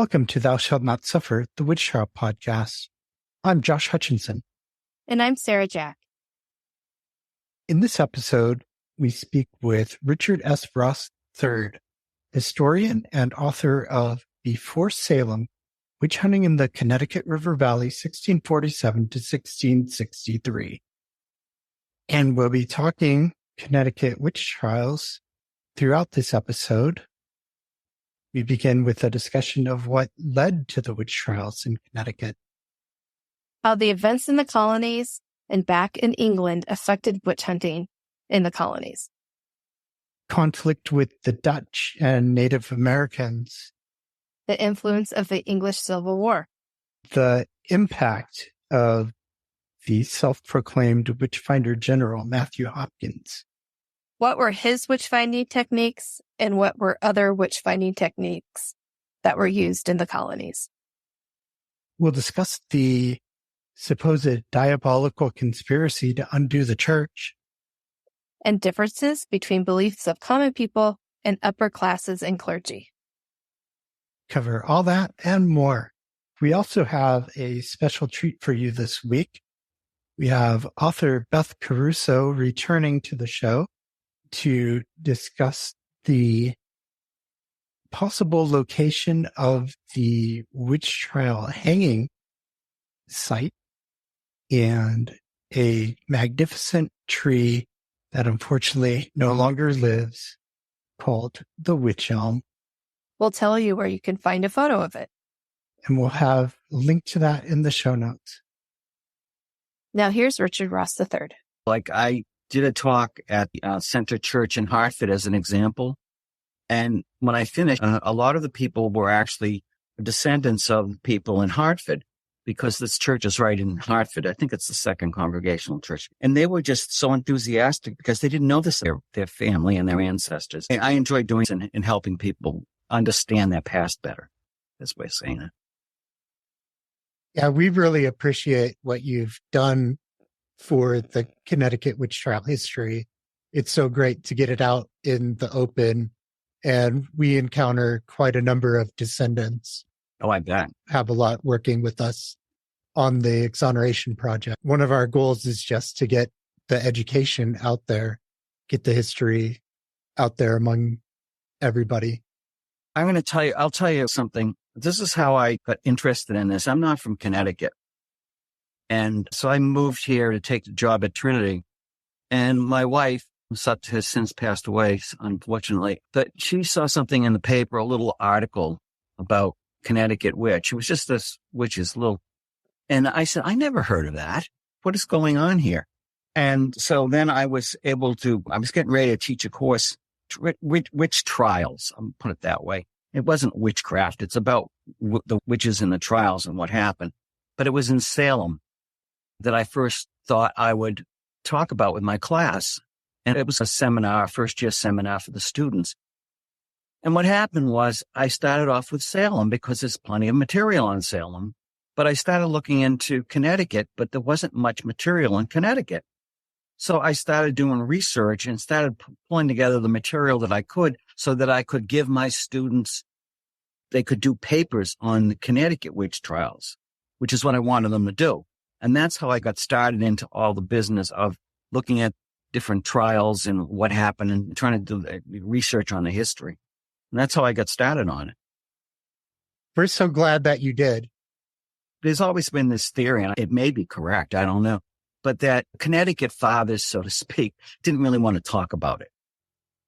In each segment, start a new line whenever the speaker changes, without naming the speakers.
Welcome to Thou Shalt Not Suffer, the Witch Trial podcast. I'm Josh Hutchinson.
And I'm Sarah Jack.
In this episode, we speak with Richard S. Ross III, historian and author of Before Salem, Witch Hunting in the Connecticut River Valley, 1647 to 1663. And we'll be talking Connecticut Witch Trials throughout this episode. We begin with a discussion of what led to the witch trials in Connecticut.
How the events in the colonies and back in England affected witch hunting in the colonies.
Conflict with the Dutch and Native Americans.
The influence of the English Civil War.
The impact of the self-proclaimed witchfinder general, Matthew Hopkins.
What were his witch-finding techniques and what were other witch-finding techniques that were used in the colonies?
We'll discuss the supposed diabolical conspiracy to undo the church.
And differences between beliefs of common people and upper classes and clergy.
Cover all that and more. We also have a special treat for you this week. We have author Beth Caruso returning to the show to discuss the possible location of the witch trial hanging site and a magnificent tree that unfortunately no longer lives called the witch elm.
We'll tell you where you can find a photo of it.
And we'll have a link to that in the show notes.
Now here's Richard Ross III.
I did a talk at Center Church in Hartford as an example. And when I finished, a lot of the people were actually descendants of people in Hartford because this church is right in Hartford. I think it's the second congregational church. And they were just so enthusiastic because they didn't know this, their family and their ancestors. And I enjoyed doing this and helping people understand their past better. That's way of saying it.
Yeah, we really appreciate what you've done for the Connecticut Witch Trial History. It's so great to get it out in the open, and we encounter quite a number of descendants.
Oh, I bet.
Have a lot working with us on the Exoneration Project. One of our goals is just to get the education out there, get the history out there among everybody.
I'll tell you something. This is how I got interested in this. I'm not from Connecticut. And so I moved here to take the job at Trinity. And my wife, has since passed away, unfortunately, but she saw something in the paper, a little article about Connecticut Witch. It was just this witch's little. And I said, I never heard of that. What is going on here? And so then I was getting ready to teach a course, witch trials. I'm put it that way. It wasn't witchcraft. It's about the witches and the trials and what happened. But it was in Salem that I first thought I would talk about with my class. And it was a seminar, first year seminar for the students. And what happened was I started off with Salem because there's plenty of material on Salem. But I started looking into Connecticut, but there wasn't much material in Connecticut. So I started doing research and started pulling together the material that I could so that I could give my students, they could do papers on the Connecticut witch trials, which is what I wanted them to do. And that's how I got started into all the business of looking at different trials and what happened and trying to do research on the history. And that's how I got started on it.
We're so glad that you did.
There's always been this theory, and it may be correct, I don't know, but that Connecticut fathers, so to speak, didn't really want to talk about it.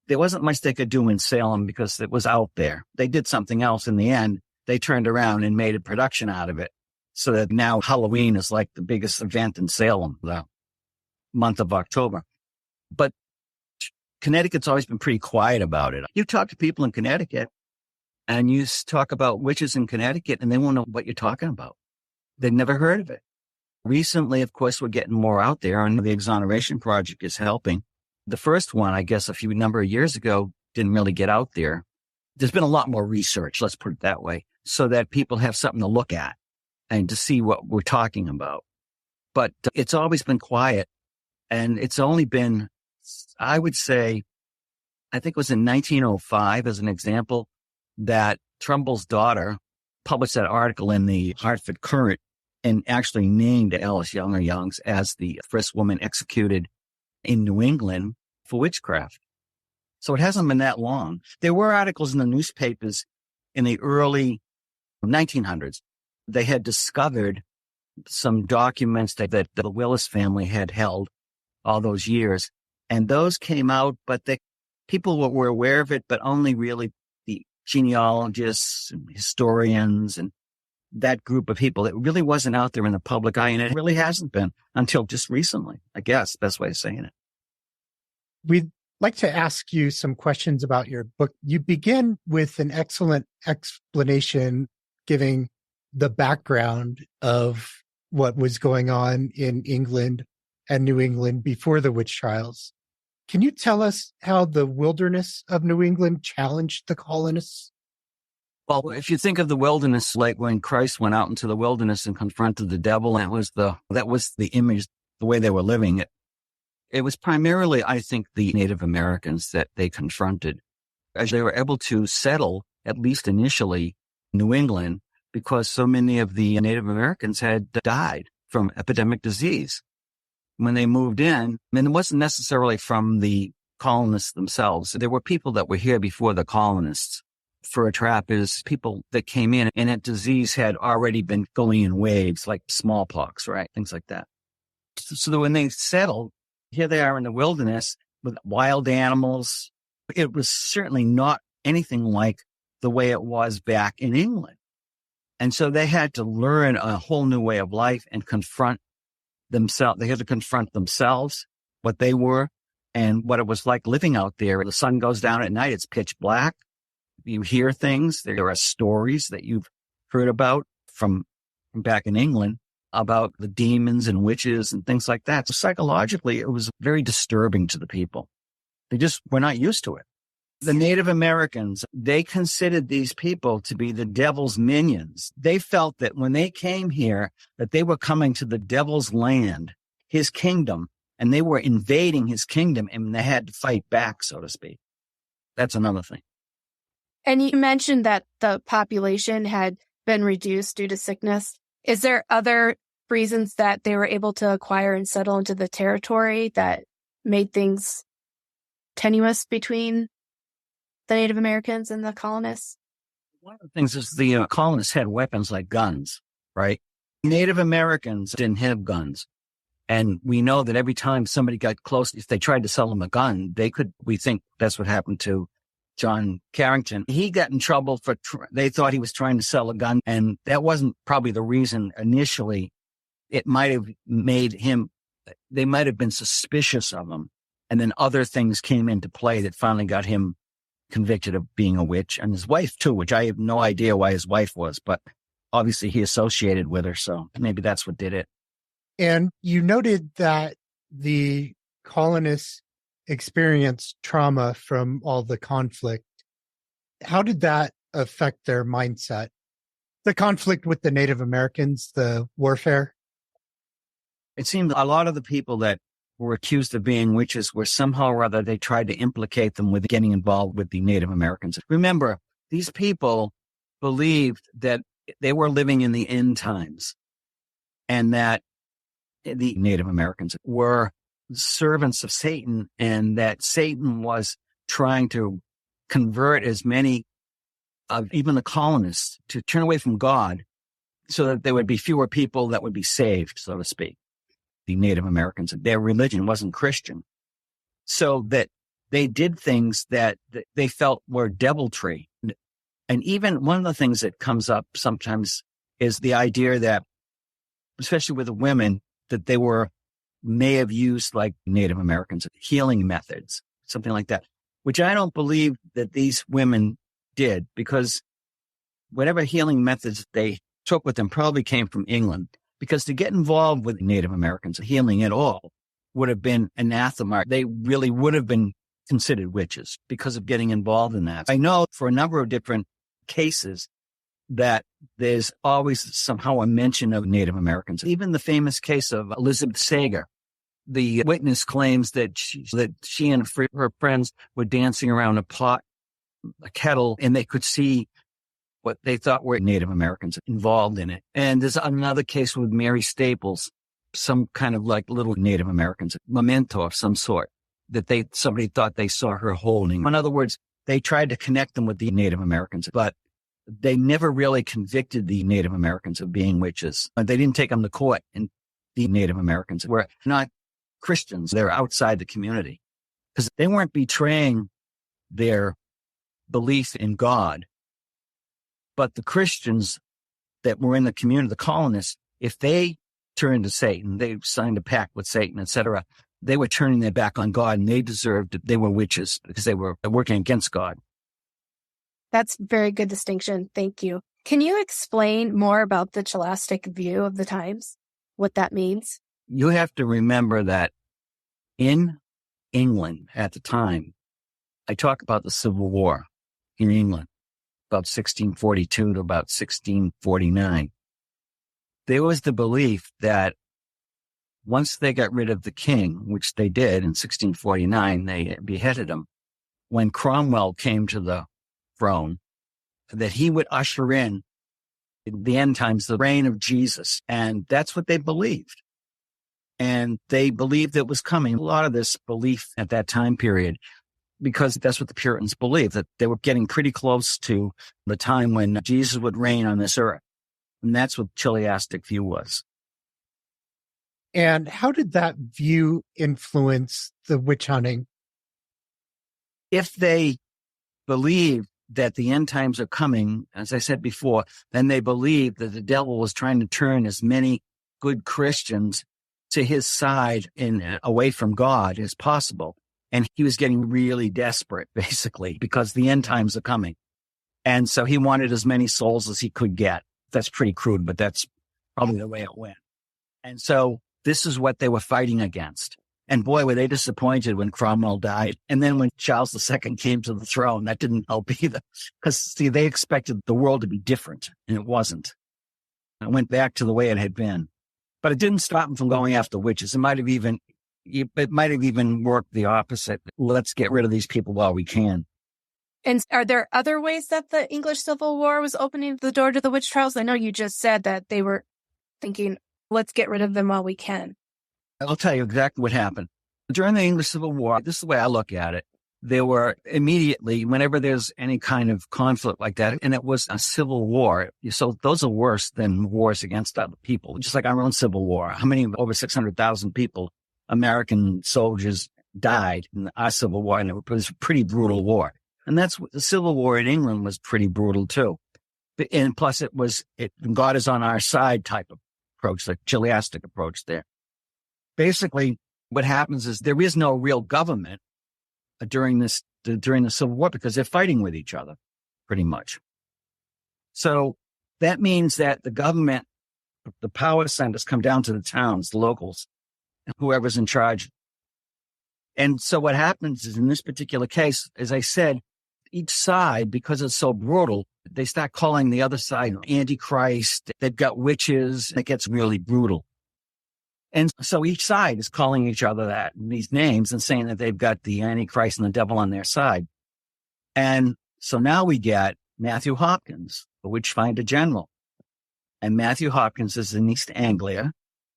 There wasn't much they could do in Salem because it was out there. They did something else in the end. They turned around and made a production out of it. So that now Halloween is like the biggest event in Salem, the month of October. But Connecticut's always been pretty quiet about it. You talk to people in Connecticut and you talk about witches in Connecticut and they won't know what you're talking about. They've never heard of it. Recently, of course, we're getting more out there and the Exoneration Project is helping. The first one, I guess, a number of years ago, didn't really get out there. There's been a lot more research, let's put it that way, so that people have something to look at and to see what we're talking about. But it's always been quiet. And it's only been, I would say, I think it was in 1905, as an example, that Trumbull's daughter published that article in the Hartford Courant and actually named Alice Youngs as the first woman executed in New England for witchcraft. So it hasn't been that long. There were articles in the newspapers in the early 1900s. They had discovered some documents that the Willis family had held all those years. And those came out, but people were aware of it, but only really the genealogists and historians and that group of people. It really wasn't out there in the public eye, and it really hasn't been until just recently, I guess, best way of saying it.
We'd like to ask you some questions about your book. You begin with an excellent explanation giving the background of what was going on in England and New England before the witch trials. Can you tell us how the wilderness of New England challenged the colonists?
Well, if you think of the wilderness, like when Christ went out into the wilderness and confronted the devil, that was the image, the way they were living it. It was primarily, I think, the Native Americans that they confronted, as they were able to settle, at least initially, New England, because so many of the Native Americans had died from epidemic disease. When they moved in, and it wasn't necessarily from the colonists themselves. There were people that were here before the colonists. Fur trappers, people that came in, and that disease had already been going in waves, like smallpox, right? Things like that. So that when they settled, here they are in the wilderness with wild animals. It was certainly not anything like the way it was back in England. And so they had to learn a whole new way of life and confront themselves. They had to confront themselves, what they were, and what it was like living out there. The sun goes down at night. It's pitch black. You hear things. There are stories that you've heard about from back in England about the demons and witches and things like that. So psychologically, it was very disturbing to the people. They just were not used to it. The Native Americans, they considered these people to be the devil's minions. They felt that when they came here, that they were coming to the devil's land, his kingdom, and they were invading his kingdom, and they had to fight back, so to speak. That's another thing.
And you mentioned that the population had been reduced due to sickness. Is there other reasons that they were able to acquire and settle into the territory that made things tenuous between the Native Americans and the colonists?
One of the things is the colonists had weapons like guns, right? Native Americans didn't have guns. And we know that every time somebody got close, if they tried to sell them a gun, we think that's what happened to John Carrington. He got in trouble they thought he was trying to sell a gun. And that wasn't probably the reason initially. It might have they might have been suspicious of him. And then other things came into play that finally got him convicted of being a witch, and his wife too, which I have no idea why his wife was, but obviously he associated with her. So maybe that's what did it.
And you noted that the colonists experienced trauma from all the conflict. How did that affect their mindset? The conflict with the Native Americans, the warfare?
It seemed a lot of the people that were accused of being witches were somehow or other, they tried to implicate them with getting involved with the Native Americans. Remember, these people believed that they were living in the end times and that the Native Americans were servants of Satan, and that Satan was trying to convert as many of even the colonists to turn away from God so that there would be fewer people that would be saved, so to speak. The Native Americans, their religion wasn't Christian. So that they did things that they felt were deviltry. And even one of the things that comes up sometimes is the idea that, especially with the women, that they may have used like Native Americans, healing methods, something like that, which I don't believe that these women did, because whatever healing methods they took with them probably came from England. Because to get involved with Native Americans, healing at all, would have been anathema. They really would have been considered witches because of getting involved in that. I know for a number of different cases that there's always somehow a mention of Native Americans. Even the famous case of Elizabeth Sager. The witness claims that she and her friends were dancing around a kettle, and they could see what they thought were Native Americans involved in it. And there's another case with Mary Staples, some kind of like little Native Americans, memento of some sort that somebody thought they saw her holding. In other words, they tried to connect them with the Native Americans, but they never really convicted the Native Americans of being witches. They didn't take them to court, and the Native Americans were not Christians. They're outside the community because they weren't betraying their belief in God. But the Christians that were in the community, the colonists, if they turned to Satan, they signed a pact with Satan, etc., they were turning their back on God, and they were witches because they were working against God.
That's a very good distinction. Thank you. Can you explain more about the scholastic view of the times, what that means?
You have to remember that in England at the time, I talk about the Civil War in England, about 1642 to about 1649. There was the belief that once they got rid of the king, which they did in 1649, they beheaded him. When Cromwell came to the throne, that he would usher in the end times, the reign of Jesus. And that's what they believed. And they believed it was coming. A lot of this belief at that time period, because that's what the Puritans believed, that they were getting pretty close to the time when Jesus would reign on this earth. And that's what Chiliastic view was.
And how did that view influence the witch hunting?
If they believed that the end times are coming, as I said before, then they believed that the devil was trying to turn as many good Christians to his side and away from God as possible. And he was getting really desperate, basically, because the end times are coming. And so he wanted as many souls as he could get. That's pretty crude, but that's probably the way it went. And so this is what they were fighting against. And boy, were they disappointed when Cromwell died. And then when Charles II came to the throne, that didn't help either. Because, see, they expected the world to be different, and it wasn't. It went back to the way it had been. But it didn't stop them from going after witches. It might have even worked the opposite. Let's get rid of these people while we can.
And are there other ways that the English Civil War was opening the door to the witch trials? I know you just said that they were thinking, let's get rid of them while we can.
I'll tell you exactly what happened. During the English Civil War, this is the way I look at it. There were immediately, whenever there's any kind of conflict like that, and it was a civil war. So those are worse than wars against other people, just like our own Civil War. How many, over 600,000 people, American soldiers died in our Civil War, and it was a pretty brutal war. And that's what the Civil War in England was pretty brutal too. And plus God is on our side type of approach, the Chiliastic approach there. Basically, what happens is there is no real government during the Civil War because they're fighting with each other, pretty much. So that means that the government, the power centers come down to the towns, the locals, whoever's in charge. And so what happens is in this particular case, as I said, each side, because it's so brutal, they start calling the other side Antichrist. They've got witches. It gets really brutal. And so each side is calling each other these names and saying that they've got the Antichrist and the devil on their side. And so now we get Matthew Hopkins, the witch finder general. And Matthew Hopkins is in East Anglia.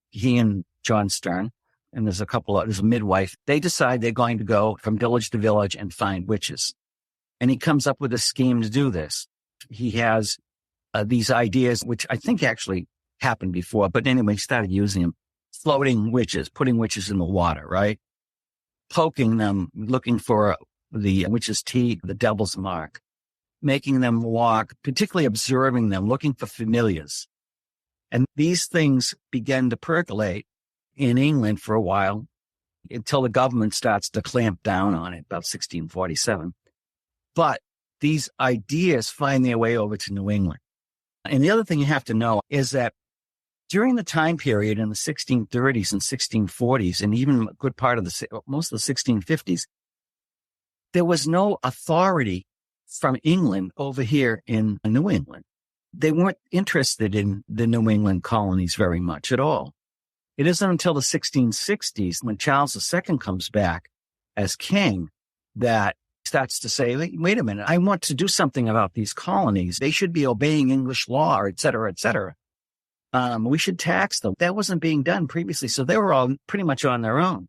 He and John Stern, and there's a midwife. They decide they're going to go from village to village and find witches. And he comes up with a scheme to do this. He has these ideas, which I think actually happened before, but anyway, he started using them. Floating witches, putting witches in the water, right? Poking them, looking for the witch's teeth, the devil's mark, making them walk, particularly observing them, looking for familiars. And these things began to percolate in England for a while until the government starts to clamp down on it, about 1647. But these ideas find their way over to New England. And the other thing you have to know is that during the time period in the 1630s and 1640s, and even a good part of most of the 1650s, there was no authority from England over here in New England. They weren't interested in the New England colonies very much at all. It isn't until the 1660s, when Charles II comes back as king, that starts to say, wait a minute, I want to do something about these colonies. They should be obeying English law, et cetera, et cetera. We should tax them. That wasn't being done previously. So they were all pretty much on their own.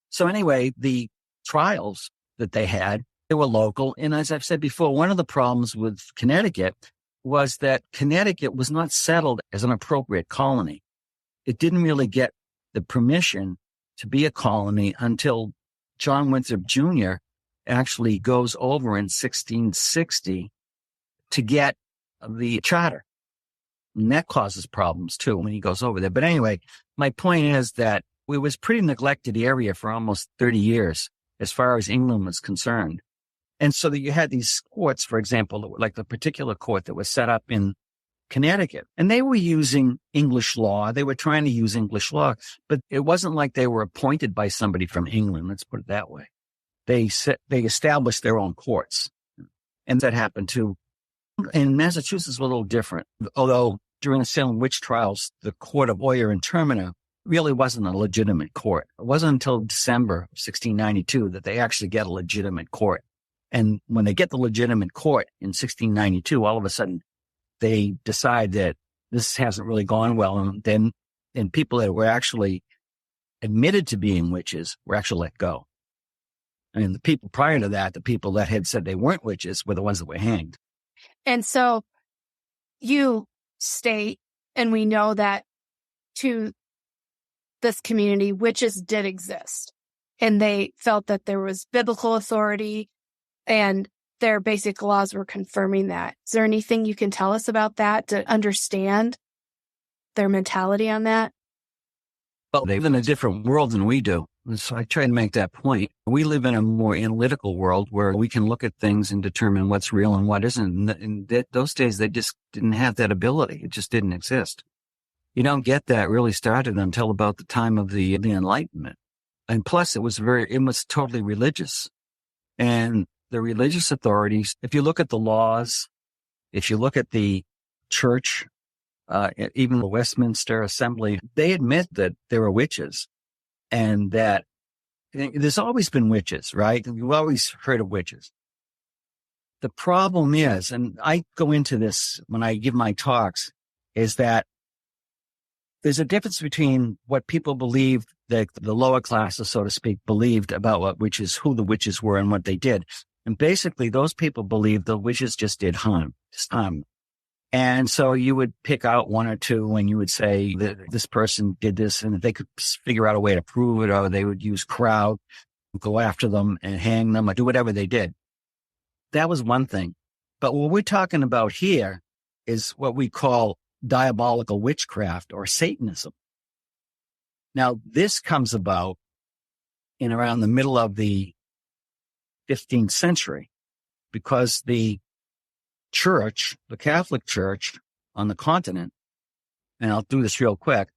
So anyway, the trials that they had, they were local. And as I've said before, one of the problems with Connecticut was that Connecticut was not settled as an appropriate colony. It didn't really get the permission to be a colony until John Winthrop Jr. actually goes over in 1660 to get the charter. And that causes problems too when he goes over there. But anyway, my point is that it was a pretty neglected area for almost 30 years as far as England was concerned. And so that you had these courts, for example, like the particular court that was set up in Connecticut, and they were using English law. They were trying to use English law, but it wasn't like they were appointed by somebody from England. Let's put it that way. They established their own courts, and that happened too. In Massachusetts, a little different. Although during the Salem Witch Trials, the court of Oyer and Terminer really wasn't a legitimate court. It wasn't until December of 1692 that they actually get a legitimate court. And when they get the legitimate court in 1692, all of a sudden they decide that this hasn't really gone well. And people that were actually admitted to being witches were actually let go. I mean, the people prior to that, the people that had said they weren't witches were the ones that were hanged.
And so you state, and we know that to this community, witches did exist. And they felt that there was biblical authority and their basic laws were confirming that. Is there anything you can tell us about that to understand their mentality on that?
Well, they live in a different world than we do. So I try to make that point. We live in a more analytical world where we can look at things and determine what's real and what isn't. In those days, they just didn't have that ability. It just didn't exist. You don't get that really started until about the time of the Enlightenment. And plus, it was totally religious. And the religious authorities, if you look at the laws, if you look at the church, even the Westminster Assembly, they admit that there are witches and that there's always been witches, right? You've always heard of witches. The problem is, and I go into this when I give my talks, is that there's a difference between what people believe, that the lower classes, so to speak, believed about what witches, who the witches were and what they did. And basically, those people believed the witches just did harm. And so you would pick out one or two and you would say that this person did this, and if they could figure out a way to prove it, or they would use crowd, go after them and hang them or do whatever they did. That was one thing. But what we're talking about here is what we call diabolical witchcraft or Satanism. Now, this comes about in around the middle of the 15th century because the church, the Catholic Church on the continent, and I'll do this real quick,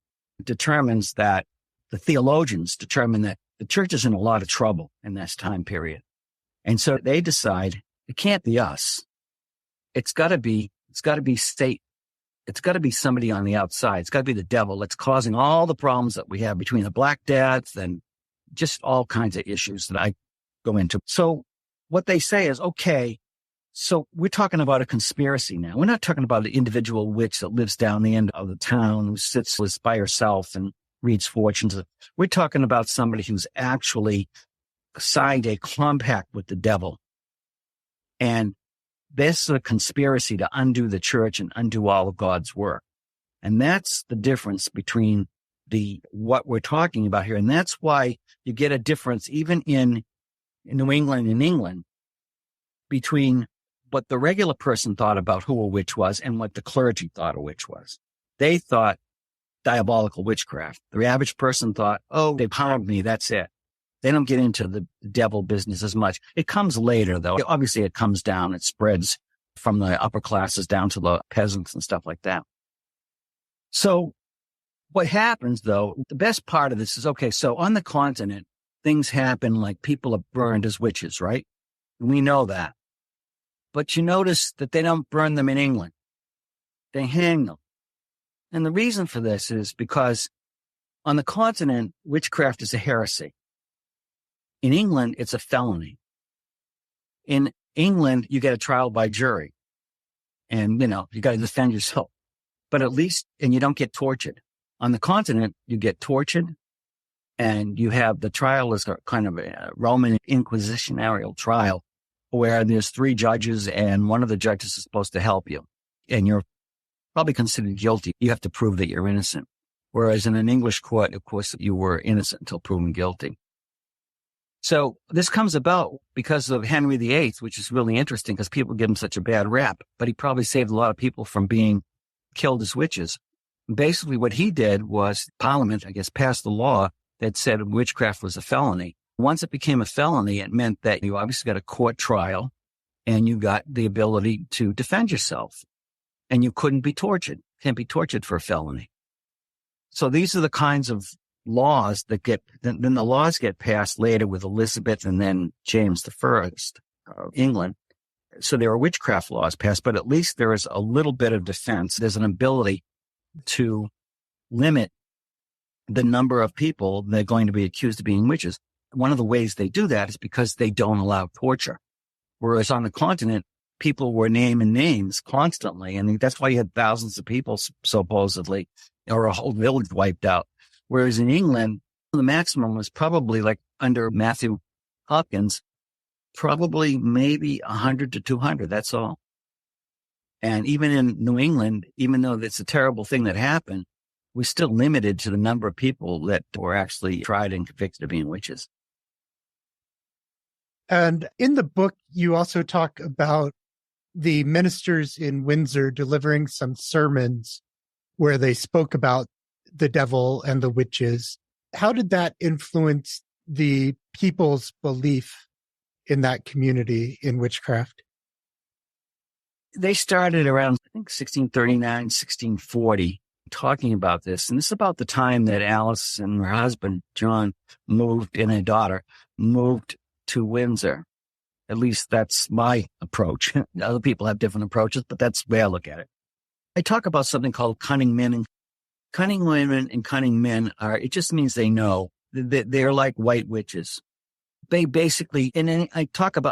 determines that the theologians determine that the church is in a lot of trouble in this time period. And so they decide it can't be us. It's got to be state. It's got to be somebody on the outside. It's got to be the devil that's causing all the problems that we have between the Black Death and just all kinds of issues that I go into. So what they say is, okay, so we're talking about a conspiracy now. We're not talking about the individual witch that lives down the end of the town who sits by herself and reads fortunes. We're talking about somebody who's actually signed a compact with the devil. And this is a conspiracy to undo the church and undo all of God's work. And that's the difference between what we're talking about here. And that's why you get a difference even in New England and England between what the regular person thought about who a witch was and what the clergy thought a witch was. They thought diabolical witchcraft. The average person thought, oh, they've harmed me, that's it. They don't get into the devil business as much. It comes later, though. Obviously, it comes down. It spreads from the upper classes down to the peasants and stuff like that. So what happens, though, the best part of this is, okay, so on the continent, things happen like people are burned as witches, right? We know that. But you notice that they don't burn them in England. They hang them. And the reason for this is because on the continent, witchcraft is a heresy. In England, it's a felony. In England, you get a trial by jury and, you got to defend yourself, but at least, and you don't get tortured. On the continent, you get tortured and you have the trial is kind of a Roman inquisitorial trial where there's 3 judges and one of the judges is supposed to help you and you're probably considered guilty. You have to prove that you're innocent. Whereas in an English court, of course, you were innocent until proven guilty. So this comes about because of Henry VIII, which is really interesting because people give him such a bad rap, but he probably saved a lot of people from being killed as witches. Basically, what he did was Parliament, I guess, passed the law that said witchcraft was a felony. Once it became a felony, it meant that you obviously got a court trial and you got the ability to defend yourself and you couldn't be tortured. Can't be tortured for a felony. So these are the kinds of laws that then the laws get passed later with Elizabeth and then James I of England. So there are witchcraft laws passed, but at least there is a little bit of defense. There's an ability to limit the number of people that are going to be accused of being witches. One of the ways they do that is because they don't allow torture. Whereas on the continent, people were naming names constantly. And that's why you had thousands of people supposedly, or a whole village wiped out. Whereas in England, the maximum was probably like under Matthew Hopkins, probably maybe 100 to 200. That's all. And even in New England, even though it's a terrible thing that happened, we're still limited to the number of people that were actually tried and convicted of being witches.
And in the book, you also talk about the ministers in Windsor delivering some sermons where they spoke about the devil and the witches. How did that influence the people's belief in that community in witchcraft?
They started around, I think, 1639, 1640, talking about this. And this is about the time that Alice and her husband, John, and her daughter moved to Windsor. At least that's my approach. Other people have different approaches, but that's the way I look at it. I talk about something called cunning men. And cunning women and cunning men it just means they know. They're like white witches. They basically, and then I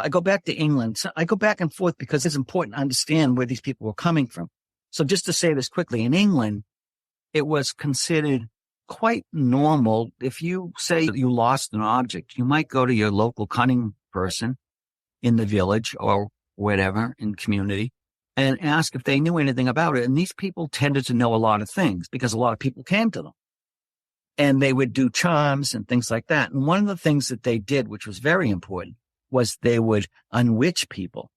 go back to England. So I go back and forth because it's important to understand where these people were coming from. So just to say this quickly, in England, it was considered quite normal. If you say you lost an object, you might go to your local cunning person in the village or whatever in community and ask if they knew anything about it. And these people tended to know a lot of things because a lot of people came to them. And they would do charms and things like that. And one of the things that they did, which was very important, was they would unwitch people.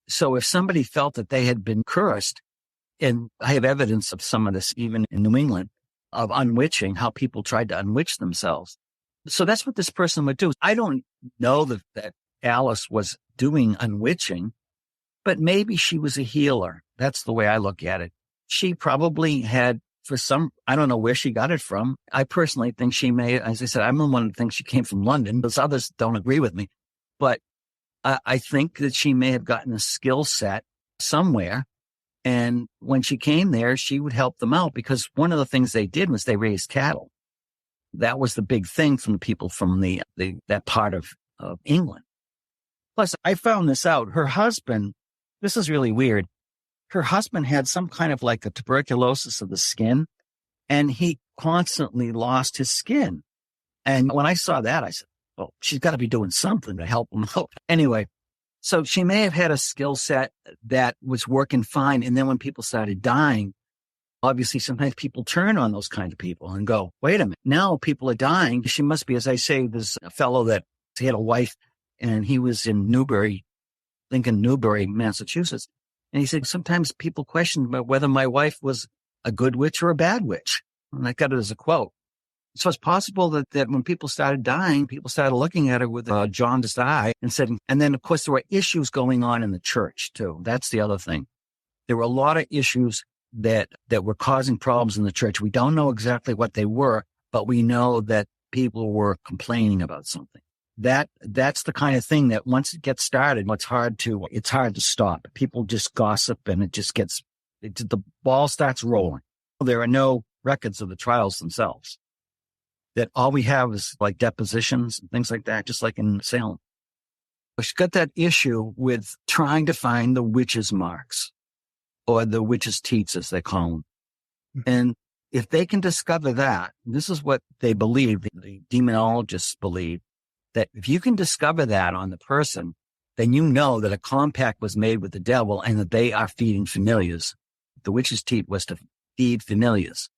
So if somebody felt that they had been cursed, and I have evidence of some of this even in New England, of unwitching, how people tried to unwitch themselves. So that's what this person would do. I don't know that Alice was doing unwitching, but maybe she was a healer. That's the way I look at it. She probably had, I don't know where she got it from. I personally think she may, as I said, I'm the one that thinks she came from London. Those others don't agree with me. But I think that she may have gotten a skill set somewhere. And when she came there, she would help them out because one of the things they did was they raised cattle. That was the big thing from the people from that part of England. Plus, I found this out. Her husband, this is really weird. Her husband had some kind of like a tuberculosis of the skin, and he constantly lost his skin. And when I saw that, I said, well, she's got to be doing something to help him out. Anyway, so she may have had a skill set that was working fine. And then when people started dying, obviously sometimes people turn on those kind of people and go, wait a minute, now people are dying. She must be, as I say, there's a fellow that he had a wife and he was in Lincoln, Newbury, Massachusetts. And he said, sometimes people question about whether my wife was a good witch or a bad witch. And I got it as a quote. So it's possible that when people started dying, people started looking at her with a jaundiced eye and said, and then of course there were issues going on in the church too. That's the other thing. There were a lot of issues that were causing problems in the church. We don't know exactly what they were, but we know that people were complaining about something. That's the kind of thing that once it gets started, it's hard to stop. People just gossip and the ball starts rolling. There are no records of the trials themselves. That all we have is like depositions and things like that, just like in Salem. She's got that issue with trying to find the witch's marks or the witch's teats, as they call them. And if they can discover that, this is what they believe, the demonologists believe, that if you can discover that on the person, then you know that a compact was made with the devil and that they are feeding familiars. The witch's teat was to feed familiars.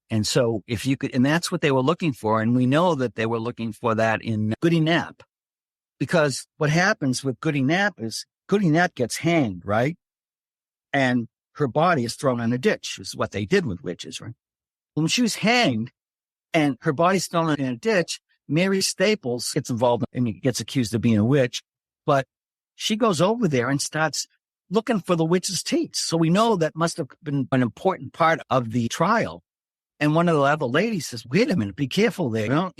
And so if you could, and that's what they were looking for. And we know that they were looking for that in Goody Knapp, because what happens with Goody Knapp is Goody Knapp gets hanged, right? And her body is thrown in a ditch, is what they did with witches, right? When she was hanged and her body's thrown in a ditch, Mary Staples gets involved and gets accused of being a witch, but she goes over there and starts looking for the witch's teats. So we know that must have been an important part of the trial. And one of the other ladies says, wait a minute, be careful there,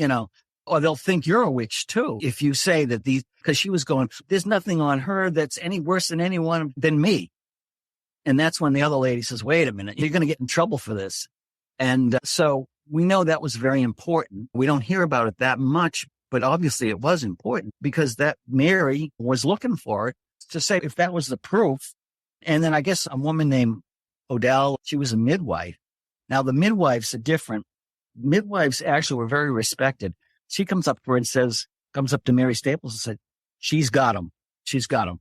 or they'll think you're a witch too. If you say that because she was going, there's nothing on her that's any worse than anyone than me. And that's when the other lady says, wait a minute, you're going to get in trouble for this. And so we know that was very important. We don't hear about it that much, but obviously it was important because that Mary was looking for it to say if that was the proof. And then I guess a woman named Odell, she was a midwife. Now the midwives are different. Midwives actually were very respected. She comes up to Mary Staples and said, she's got him. She's got him.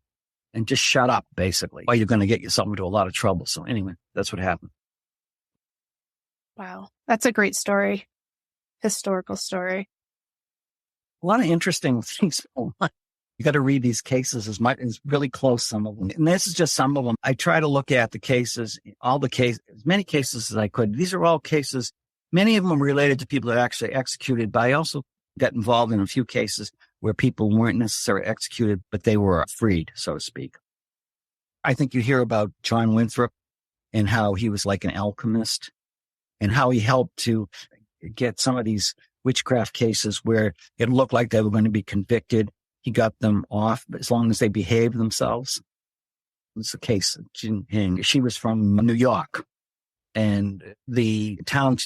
And just shut up, basically, or you're going to get yourself into a lot of trouble. So anyway, that's what happened.
Wow. That's a great story. Historical story.
A lot of interesting things. You got to read these cases as really close, some of them. And this is just some of them. I try to look at the cases, as many cases as I could. These are all cases. Many of them are related to people that are actually executed, but I also got involved in a few cases where people weren't necessarily executed, but they were freed, so to speak. I think you hear about John Winthrop and how he was like an alchemist and how he helped to get some of these witchcraft cases where it looked like they were going to be convicted. He got them off as long as they behaved themselves. It's a case of Jin Hing. She was from New York, and the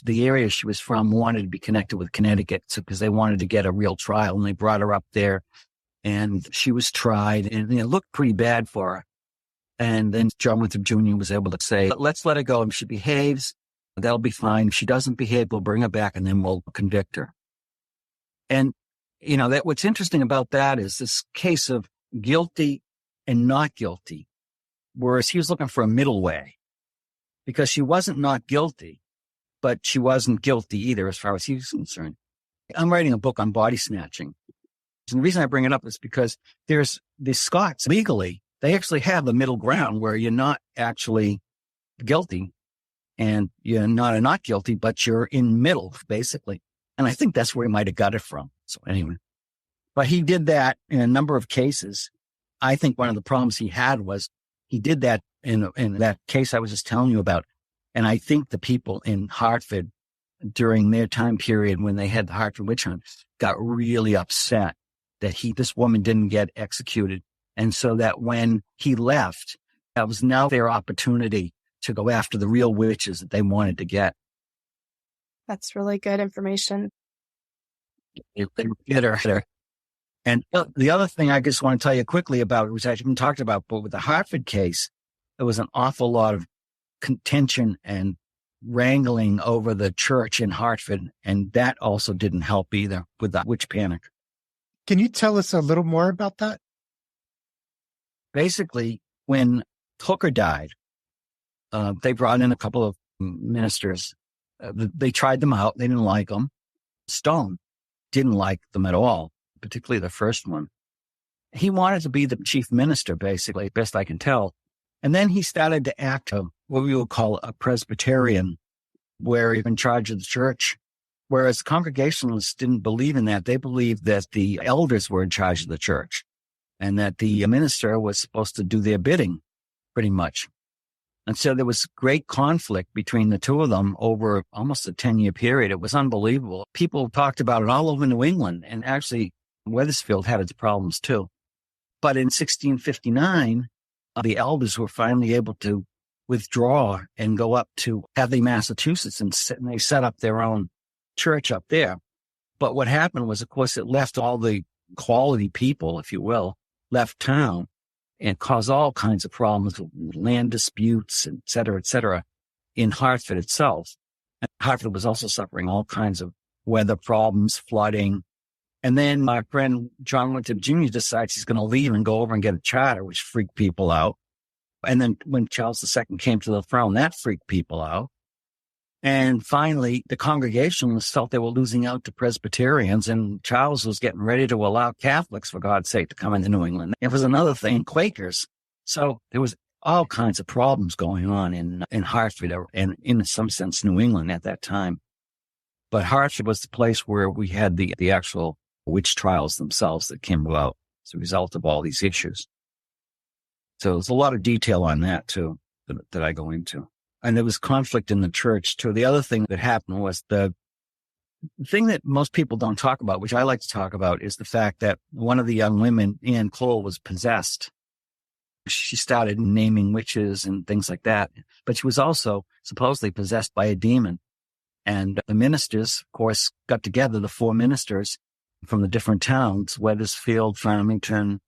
area she was from wanted to be connected with Connecticut because they wanted to get a real trial, and they brought her up there, and she was tried, and it looked pretty bad for her. And then John Winthrop Jr. was able to say, let's let her go. If she behaves, that'll be fine. If she doesn't behave, we'll bring her back, and then we'll convict her. And that what's interesting about that is this case of guilty and not guilty, whereas he was looking for a middle way because she wasn't not guilty, but she wasn't guilty either as far as he was concerned. I'm writing a book on body snatching. And the reason I bring it up is because there's the Scots legally, they actually have the middle ground where you're not actually guilty and you're not guilty, but you're in middle basically. And I think that's where he might have got it from. So anyway, but he did that in a number of cases. I think one of the problems he had was he did that in that case I was just telling you about. And I think the people in Hartford during their time period when they had the Hartford witch hunt got really upset that this woman didn't get executed. And so that when he left, that was now their opportunity to go after the real witches that they wanted to get.
That's really good information.
Get her. And the other thing I just want to tell you quickly about, which I haven't talked about, but with the Hartford case, there was an awful lot of contention and wrangling over the church in Hartford. And that also didn't help either with the witch panic.
Can you tell us a little more about that?
Basically, when Hooker died, they brought in a couple of ministers. They tried them out. They didn't like them. Stone didn't like them at all, particularly the first one. He wanted to be the chief minister, basically, best I can tell. And then he started to act what we would call a Presbyterian, where he's in charge of the church. Whereas Congregationalists didn't believe in that. They believed that the elders were in charge of the church and that the minister was supposed to do their bidding, pretty much. And so there was great conflict between the two of them over almost a 10-year period. It was unbelievable. People talked about it all over New England, and actually Wethersfield had its problems too. But in 1659, the elders were finally able to withdraw and go up to Hadley, Massachusetts, and they set up their own church up there. But what happened was, of course, it left all the quality people, if you will, left town and caused all kinds of problems, land disputes, et cetera, in Hartford itself. And Hartford was also suffering all kinds of weather problems, flooding. And then my friend John Winthrop Jr. decides he's going to leave and go over and get a charter, which freaked people out. And then when Charles II came to the throne, that freaked people out. And finally, the Congregationalists felt they were losing out to Presbyterians, and Charles was getting ready to allow Catholics, for God's sake, to come into New England. It was another thing, Quakers. So there was all kinds of problems going on in Hartford, and in some sense, New England at that time. But Hartford was the place where we had the actual witch trials themselves that came about as a result of all these issues. So there's a lot of detail on that, too, that I go into. And there was conflict in the church, too. The other thing that happened was the thing that most people don't talk about, which I like to talk about, is the fact that one of the young women, Anne Cole, was possessed. She started naming witches and things like that. But she was also supposedly possessed by a demon. And the ministers, of course, got together, the 4 ministers from the different towns, Wethersfield, Farmington,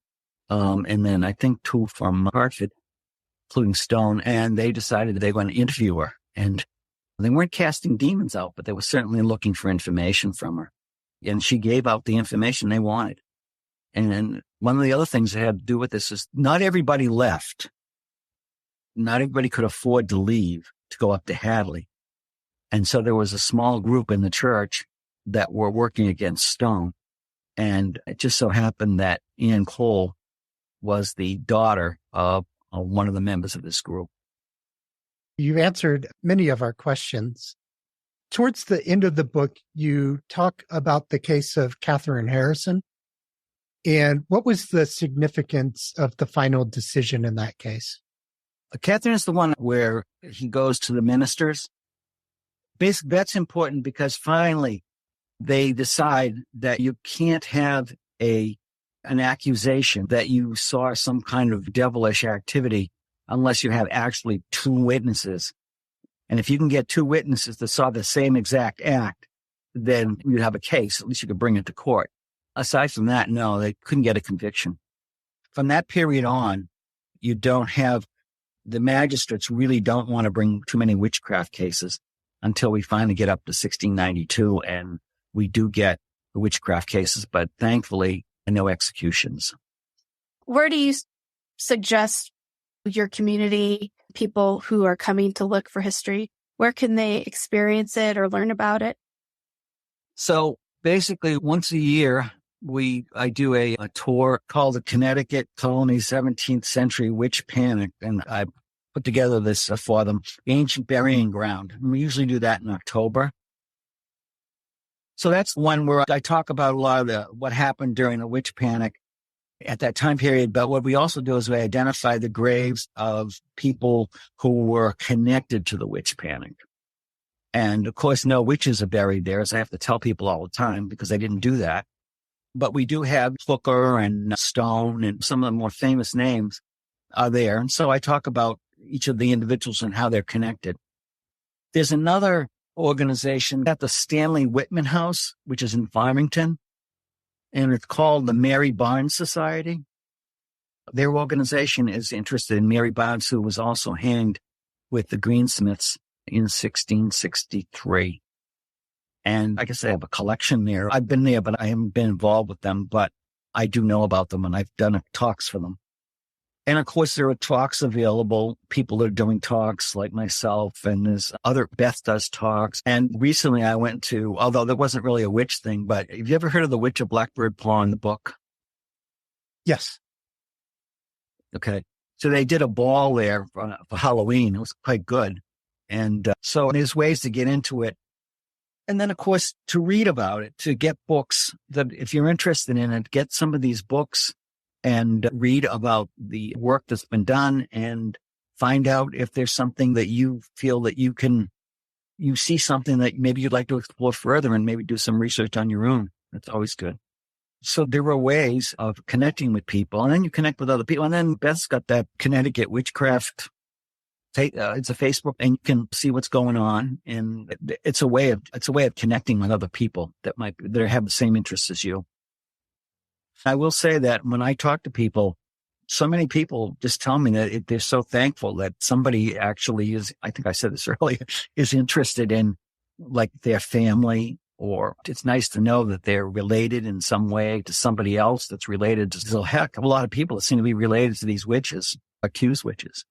and then I think 2 from Hartford, including Stone, and they decided that they were going to interview her. And they weren't casting demons out, but they were certainly looking for information from her. And she gave out the information they wanted. And then one of the other things that had to do with this is not everybody left. Not everybody could afford to leave to go up to Hadley. And so there was a small group in the church that were working against Stone. And it just so happened that Anne Cole was the daughter of one of the members of this group.
You answered many of our questions. Towards the end of the book, you talk about the case of Catherine Harrison. And what was the significance of the final decision in that case?
Catherine is the one where he goes to the ministers. Basically, that's important because finally they decide that you can't have an accusation that you saw some kind of devilish activity unless you have actually 2 witnesses. And if you can get 2 witnesses that saw the same exact act, then you have a case. At least you could bring it to court. Aside from that, no, they couldn't get a conviction. From that period on, you don't have, the magistrates really don't want to bring too many witchcraft cases until we finally get up to 1692. And we do get the witchcraft cases, but thankfully, no executions.
Where do you suggest your community, people who are coming to look for history, where can they experience it or learn about it?
So basically, once a year, I do a tour called the Connecticut Colonies 17th Century Witch Panic, and I put together this for them, Ancient Burying Ground. And we usually do that in October. So that's one where I talk about a lot of what happened during the witch panic at that time period. But what we also do is we identify the graves of people who were connected to the witch panic. And of course, no witches are buried there, as I have to tell people all the time because I didn't do that. But we do have Hooker and Stone and some of the more famous names are there. And so I talk about each of the individuals and how they're connected. There's another organization at the Stanley Whitman House, which is in Farmington, and it's called the Mary Barnes Society. Their organization is interested in Mary Barnes, who was also hanged with the Greensmiths in 1663. And I guess they have a collection there. I've been there, but I haven't been involved with them, but I do know about them and I've done talks for them. And of course, there are talks available. People are doing talks like myself, and there's other, Beth does talks. And recently I went to, although there wasn't really a witch thing, but have you ever heard of The Witch of Blackbird Pond, the book?
Yes.
Okay. So they did a ball there for Halloween. It was quite good. And so there's ways to get into it. And then, of course, to read about it, to get books that if you're interested in it, get some of these books and read about the work that's been done and find out if there's something that you feel that you see something that maybe you'd like to explore further and maybe do some research on your own. That's always good. So there are ways of connecting with people, and then you connect with other people. And then Beth's got that Connecticut Witchcraft. It's a Facebook, and you can see what's going on. And it's a way of connecting with other people that have the same interests as you. I will say that when I talk to people, so many people just tell me that they're so thankful that somebody actually is, I think I said this earlier, is interested in like their family, or it's nice to know that they're related in some way to somebody else that's related to. There's a heck of a lot of people that seem to be related to these witches, accused witches.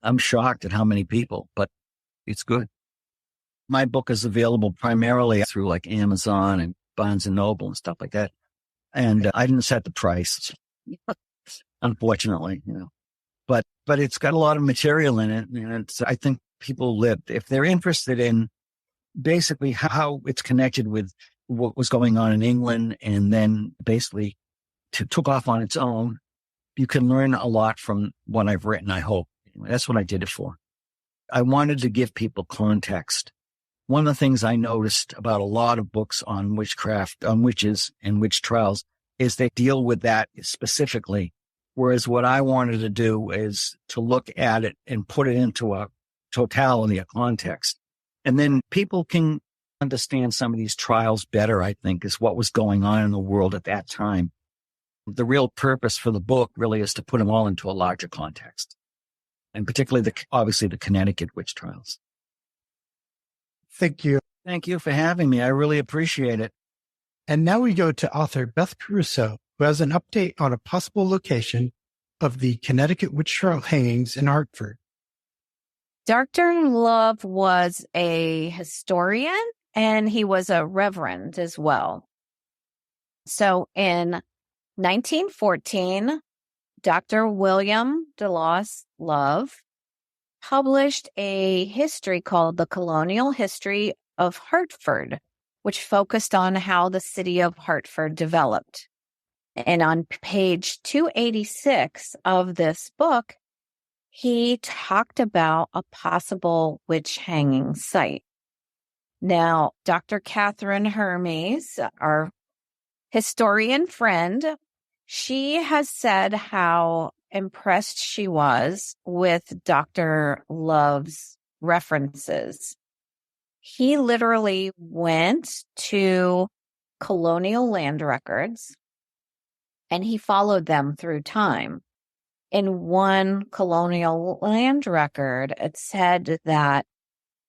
I'm shocked at how many people, but it's good. My book is available primarily through like Amazon and Barnes and Noble and stuff like that. And I didn't set the price, unfortunately, but it's got a lot of material in it. And I think people if they're interested in basically how it's connected with what was going on in England, and then basically took off on its own, you can learn a lot from what I've written, I hope. Anyway, that's what I did it for. I wanted to give people context. One of the things I noticed about a lot of books on witchcraft, on witches and witch trials, is they deal with that specifically. Whereas what I wanted to do is to look at it and put it into a totality, a context. And then people can understand some of these trials better, I think, is what was going on in the world at that time. The real purpose for the book really is to put them all into a larger context. And particularly, obviously, the Connecticut Witch Trials.
Thank you.
Thank you for having me. I really appreciate it.
And now we go to author Beth Caruso, who has an update on a possible location of the Connecticut Witch Trial hangings in Hartford.
Dr. Love was a historian, and he was a reverend as well. So in 1914, Dr. William DeLoss Love published a history called The Colonial History of Hartford, which focused on how the city of Hartford developed. And on page 286 of this book, he talked about a possible witch hanging site. Now, Dr. Catherine Hermes, our historian friend, she has said how impressed she was with Dr. Love's references. He literally went to colonial land records and he followed them through time. In one colonial land record, it said that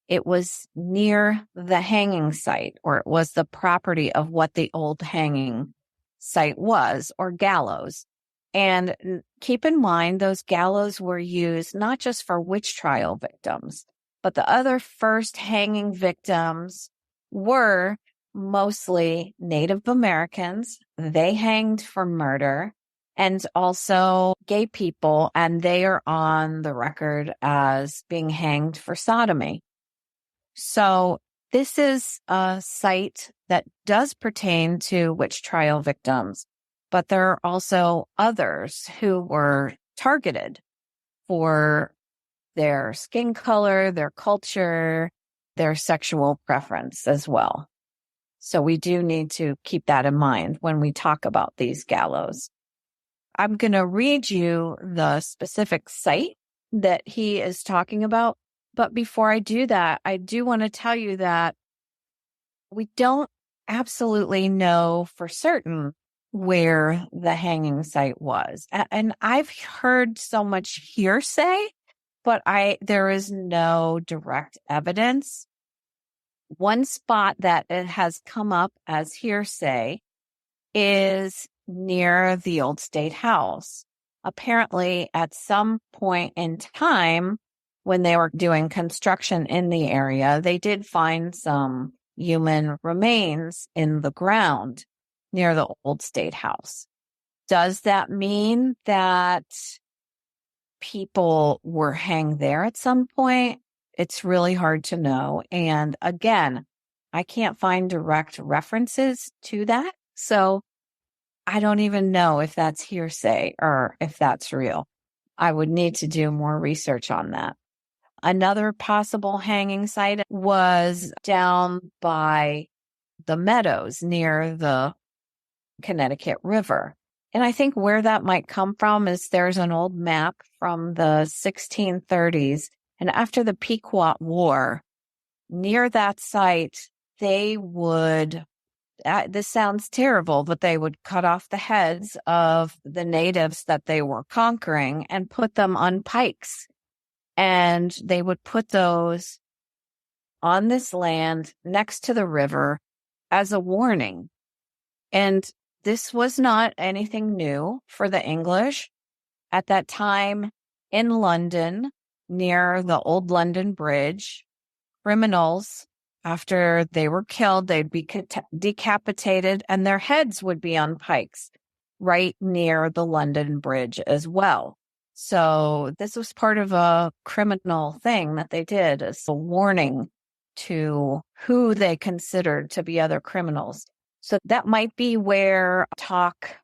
it was near the hanging site, or it was the property of what the old hanging site was, or gallows. And keep in mind, those gallows were used not just for witch trial victims, but the other first hanging victims were mostly Native Americans. They hanged for murder, and also gay people, and they are on the record as being hanged for sodomy. So this is a site that does pertain to witch trial victims, but there are also others who were targeted for their skin color, their culture, their sexual preference as well. So we do need to keep that in mind when we talk about these gallows. I'm going to read you the specific site that he is talking about. But before I do that, I do want to tell you that we don't absolutely know for certain where the hanging site was. And I've heard so much hearsay, but there is no direct evidence. One spot that it has come up as hearsay is near the old State House. Apparently, at some point in time, when they were doing construction in the area, they did find some human remains in the ground near the old State House. Does that mean that people were hanged there at some point? It's really hard to know. And again, I can't find direct references to that. So I don't even know if that's hearsay or if that's real. I would need to do more research on that. Another possible hanging site was down by the meadows near the Connecticut River. And I think where that might come from is there's an old map from the 1630s. And after the Pequot War, near that site, they would this sounds terrible, but they would cut off the heads of the natives that they were conquering and put them on pikes. And they would put those on this land next to the river as a warning. And this was not anything new for the English. At that time in London, near the Old London Bridge, criminals, after they were killed, they'd be decapitated and their heads would be on pikes right near the London Bridge as well. So this was part of a criminal thing that they did as a warning to who they considered to be other criminals. So that might be where talk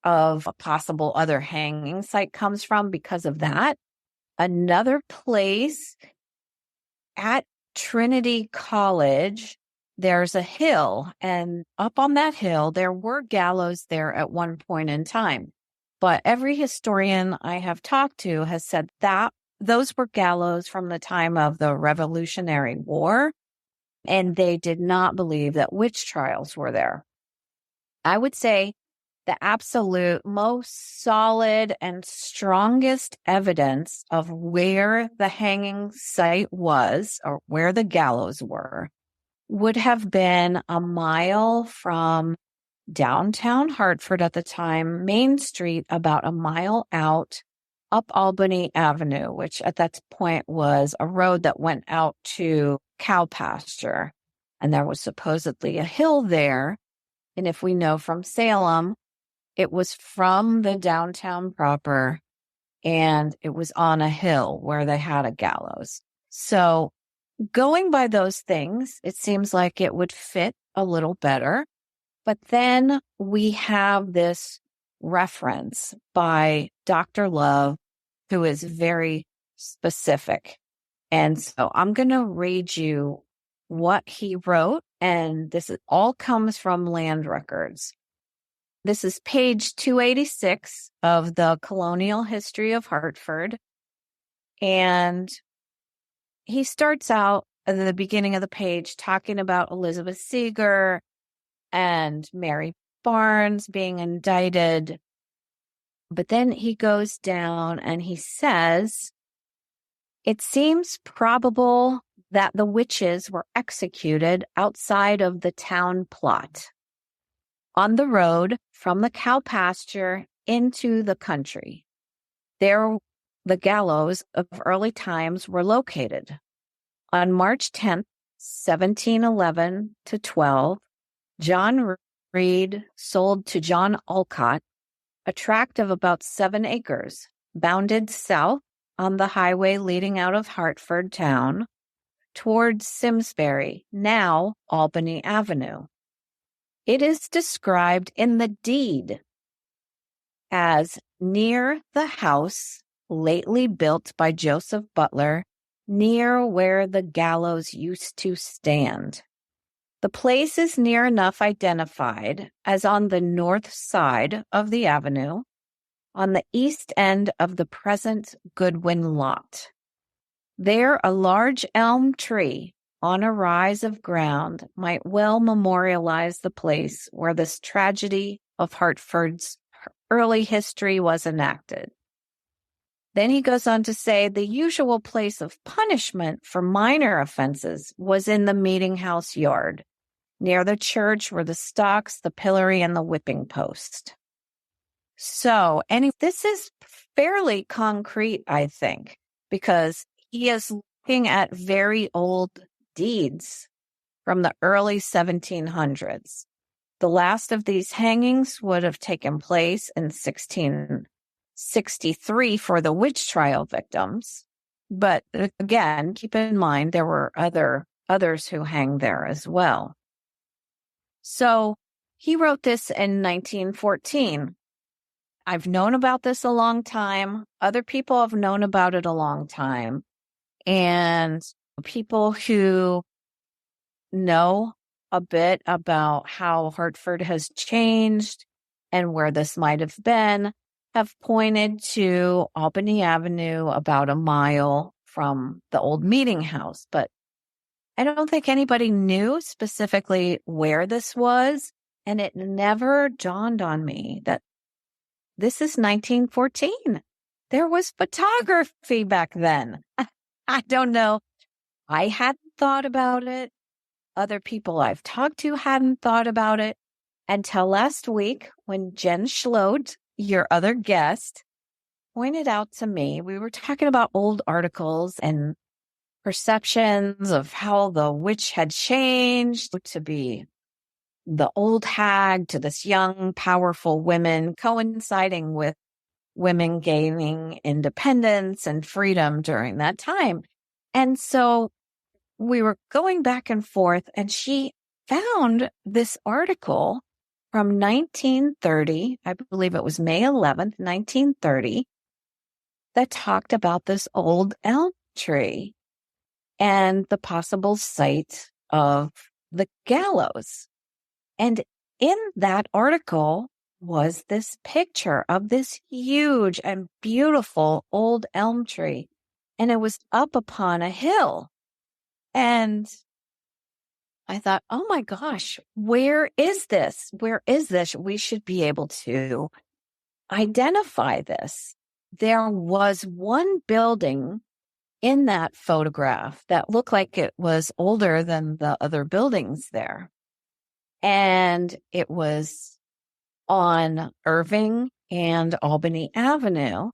of a possible other hanging site comes from because of that. Another place at Trinity College, there's a hill, and up on that hill, there were gallows there at one point in time. But every historian I have talked to has said that those were gallows from the time of the Revolutionary War, and they did not believe that witch trials were there. I would say the absolute most solid and strongest evidence of where the hanging site was or where the gallows were would have been a mile from downtown Hartford at the time, Main Street, about a mile out, up Albany Avenue, which at that point was a road that went out to cow pasture. And there was supposedly a hill there. And if we know from Salem, it was from the downtown proper, and it was on a hill where they had a gallows. So going by those things, it seems like it would fit a little better. But then we have this reference by Dr. Love, who is very specific. And so I'm going to read you what he wrote, and this all comes from land records. This is page 286 of the Colonial History of Hartford. And he starts out at the beginning of the page talking about Elizabeth Seeger and Mary Barnes being indicted. But then he goes down and he says, it seems probable that the witches were executed outside of the town plot, on the road from the cow pasture into the country. There, the gallows of early times were located. On March 10th, 1711 to 12, John Reed sold to John Alcott a tract of about 7 acres, bounded south on the highway leading out of Hartford town towards Simsbury, now Albany Avenue. It is described in the deed as near the house lately built by Joseph Butler, near where the gallows used to stand. The place is near enough identified as on the north side of the avenue, on the east end of the present Goodwin lot. There a large elm tree on a rise of ground might well memorialize the place where this tragedy of Hartford's early history was enacted. Then he goes on to say the usual place of punishment for minor offenses was in the meeting house yard. Near the church were the stocks, the pillory, and the whipping post. So, and this is fairly concrete, I think, because he is looking at very old deeds from the early 1700s. The last of these hangings would have taken place in 1663 for the witch trial victims. But again, keep in mind, there were others who hang there as well. So he wrote this in 1914. I've known about this a long time. Other people have known about it a long time. And people who know a bit about how Hartford has changed and where this might have been have pointed to Albany Avenue about a mile from the old meeting house. But I don't think anybody knew specifically where this was. And it never dawned on me that this is 1914. There was photography back then. I don't know. I hadn't thought about it. Other people I've talked to hadn't thought about it until last week when Jen Schlode, your other guest, pointed out to me, we were talking about old articles and perceptions of how the witch had changed to be the old hag to this young, powerful woman, coinciding with women gaining independence and freedom during that time. And so we were going back and forth, and she found this article from 1930, I believe it was May 11th, 1930, that talked about this old elm tree and the possible site of the gallows. And in that article was this picture of this huge and beautiful old elm tree. And it was up upon a hill. And I thought, oh my gosh, where is this? Where is this? We should be able to identify this. There was one building in that photograph that looked like it was older than the other buildings there. And it was on Irving and Albany Avenue.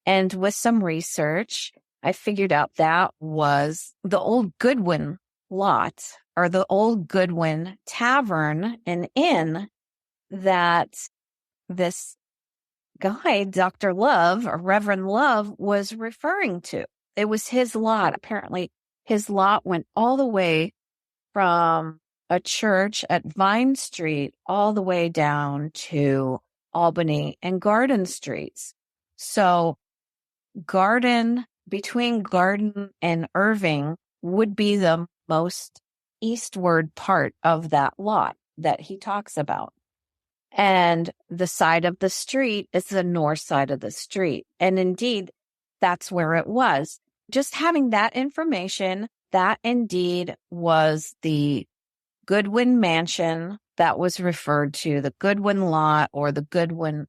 And with some research, I figured out that was the old Goodwin lot, or the old Goodwin Tavern and Inn that this guy, Dr. Love, or Reverend Love, was referring to. It was his lot. Apparently, his lot went all the way from a church at Vine Street all the way down to Albany and Garden Streets. So between Garden and Irving would be the most eastward part of that lot that he talks about. And the side of the street is the north side of the street. And indeed, that's where it was. Just having that information, that indeed was the Goodwin Mansion that was referred to, the Goodwin lot or the Goodwin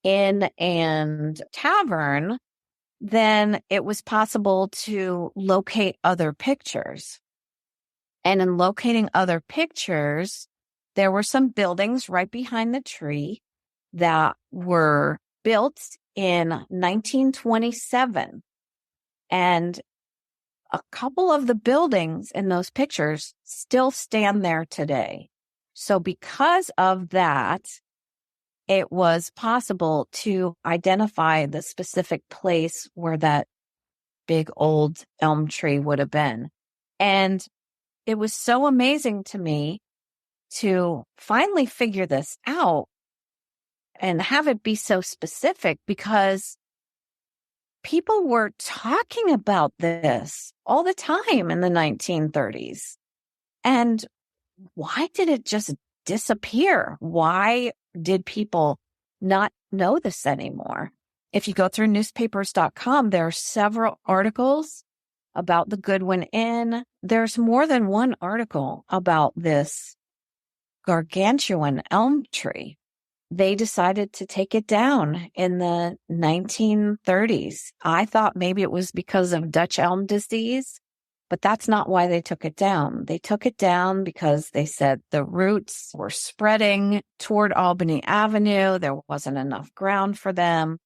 Inn and Tavern, then it was possible to locate other pictures. And in locating other pictures, there were some buildings right behind the tree that were built in 1927. And a couple of the buildings in those pictures still stand there today. So because of that, it was possible to identify the specific place where that big old elm tree would have been. And it was so amazing to me to finally figure this out and have it be so specific, because people were talking about this all the time in the 1930s. And why did it just disappear? Why did people not know this anymore? If you go through newspapers.com, there are several articles about the Goodwin Inn. There's more than one article about this gargantuan elm tree. They decided to take it down in the 1930s. I thought maybe it was because of Dutch elm disease, but that's not why they took it down. They took it down because they said the roots were spreading toward Albany Avenue. There wasn't enough ground for them.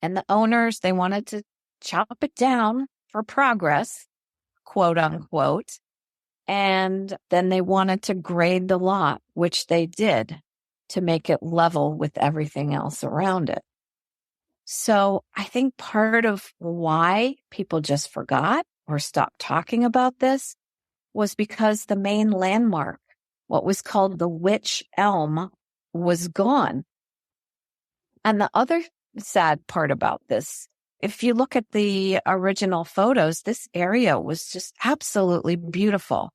And the owners, they wanted to chop it down for progress, quote unquote. And then they wanted to grade the lot, which they did, to make it level with everything else around it. So I think part of why people just forgot or stopped talking about this was because the main landmark, what was called the Witch Elm, was gone. And the other sad part about this, if you look at the original photos, this area was just absolutely beautiful.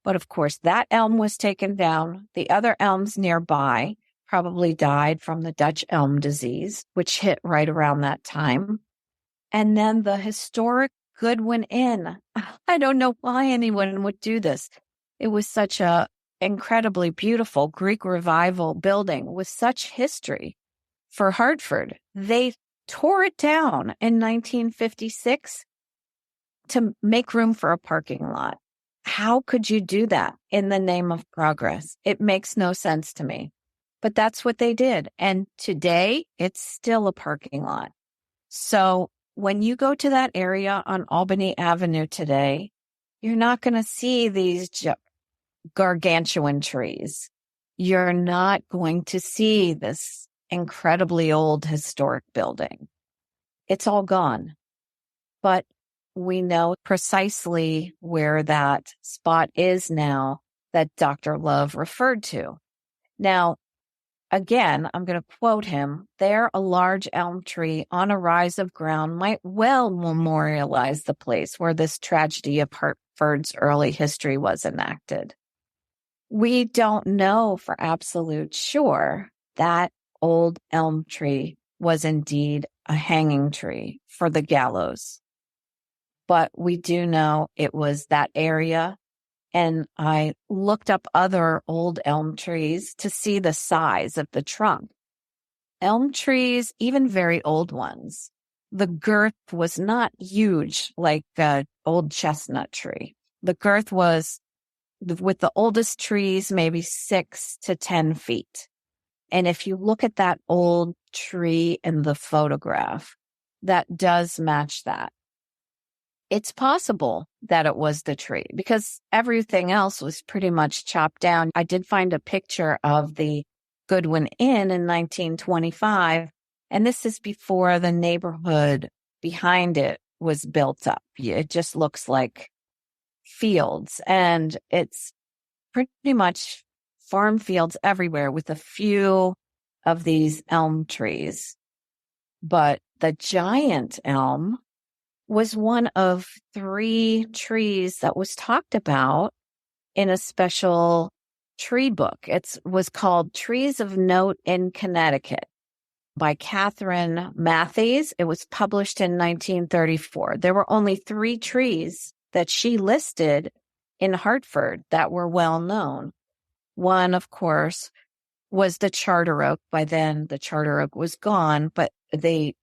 But of course, that elm was taken down. The other elms nearby probably died from the Dutch elm disease, which hit right around that time. And then the historic Goodwin Inn. I don't know why anyone would do this. It was such a incredibly beautiful Greek revival building with such history for Hartford. They tore it down in 1956 to make room for a parking lot. How could you do that in the name of progress? It makes no sense to me. But that's what they did. And today, it's still a parking lot. So when you go to that area on Albany Avenue today, you're not going to see these gargantuan trees. You're not going to see this incredibly old historic building. It's all gone. But we know precisely where that spot is now that Dr. Love referred to. Now, again, I'm going to quote him. There, a large elm tree on a rise of ground might well memorialize the place where this tragedy of Hartford's early history was enacted. We don't know for absolute sure that old elm tree was indeed a hanging tree for the gallows. But we do know it was that area. And I looked up other old elm trees to see the size of the trunk. Elm trees, even very old ones, the girth was not huge like an old chestnut tree. The girth was, with the oldest trees, maybe 6 to 10 feet. And if you look at that old tree in the photograph, that does match that. It's possible that it was the tree because everything else was pretty much chopped down. I did find a picture of the Goodwin Inn in 1925, and this is before the neighborhood behind it was built up. It just looks like fields, and it's pretty much farm fields everywhere with a few of these elm trees. But the giant elm was one of 3 trees that was talked about in a special tree book. It was called Trees of Note in Connecticut by Catherine Matthews. It was published in 1934. There were only 3 trees that she listed in Hartford that were well known. One, of course, was the charter oak. By then, the charter oak was gone, but they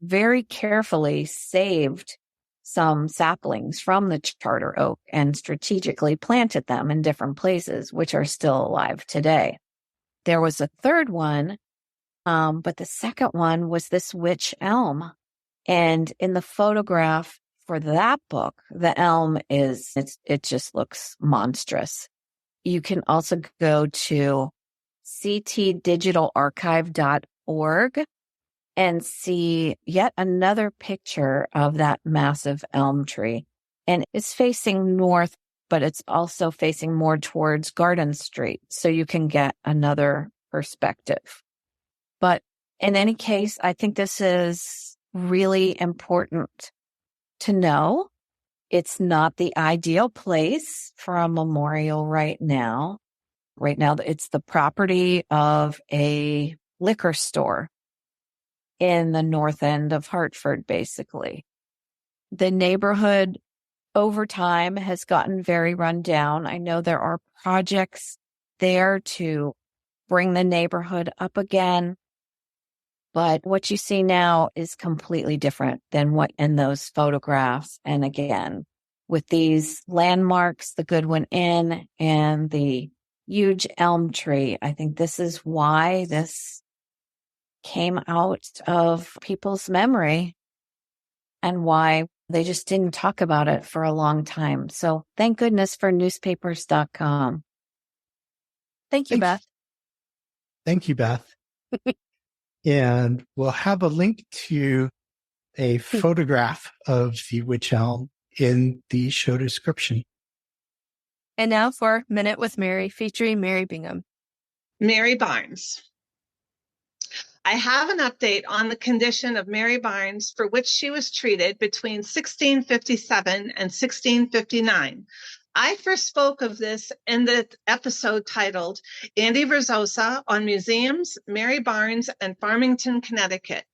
very carefully saved some saplings from the charter oak and strategically planted them in different places, which are still alive today. There was a third one, but the second one was this witch elm. And in the photograph for that book, the elm it just looks monstrous. You can also go to ctdigitalarchive.org and see yet another picture of that massive elm tree. And it's facing north, but it's also facing more towards Garden Street. So you can get another perspective. But in any case, I think this is really important to know. It's not the ideal place for a memorial right now. Right now, it's the property of a liquor store in the north end of Hartford, basically. The neighborhood over time has gotten very run down. I know there are projects there to bring the neighborhood up again, but what you see now is completely different than what in those photographs. And again, with these landmarks, the Goodwin Inn and the huge elm tree, I think this is why this came out of people's memory and why they just didn't talk about it for a long time. So thank goodness for newspapers.com.
Thank you, Beth.
Thank you, Beth. And we'll have a link to a photograph of the witch elm in the show description.
And now for Minute with Mary, featuring Mary Bingham.
Mary Barnes. I have an update on the condition of Mary Barnes for which she was treated between 1657 and 1659. I first spoke of this in the episode titled Andy Verzosa on Museums, Mary Barnes, and Farmington, Connecticut.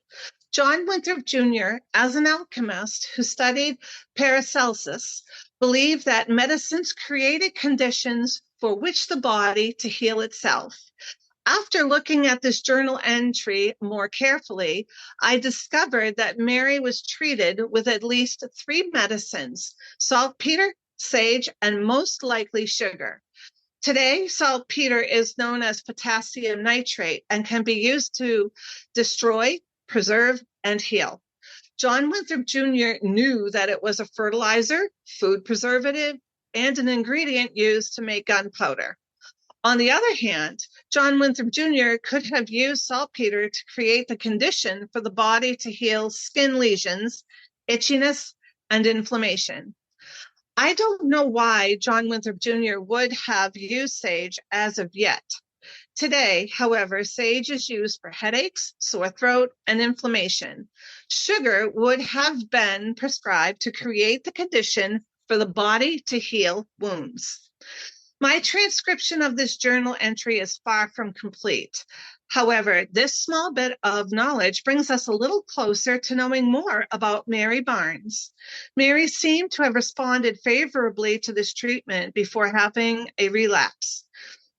John Winthrop Jr., as an alchemist who studied Paracelsus, believed that medicines created conditions for which the body to heal itself. After looking at this journal entry more carefully, I discovered that Mary was treated with at least 3 medicines: saltpeter, sage, and most likely sugar. Today, saltpeter is known as potassium nitrate and can be used to destroy, preserve, and heal. John Winthrop Jr. knew that it was a fertilizer, food preservative, and an ingredient used to make gunpowder. On the other hand, John Winthrop Jr. could have used saltpeter to create the condition for the body to heal skin lesions, itchiness, and inflammation. I don't know why John Winthrop Jr. would have used sage as of yet. Today, however, sage is used for headaches, sore throat, and inflammation. Sugar would have been prescribed to create the condition for the body to heal wounds. My transcription of this journal entry is far from complete. However, this small bit of knowledge brings us a little closer to knowing more about Mary Barnes. Mary seemed to have responded favorably to this treatment before having a relapse.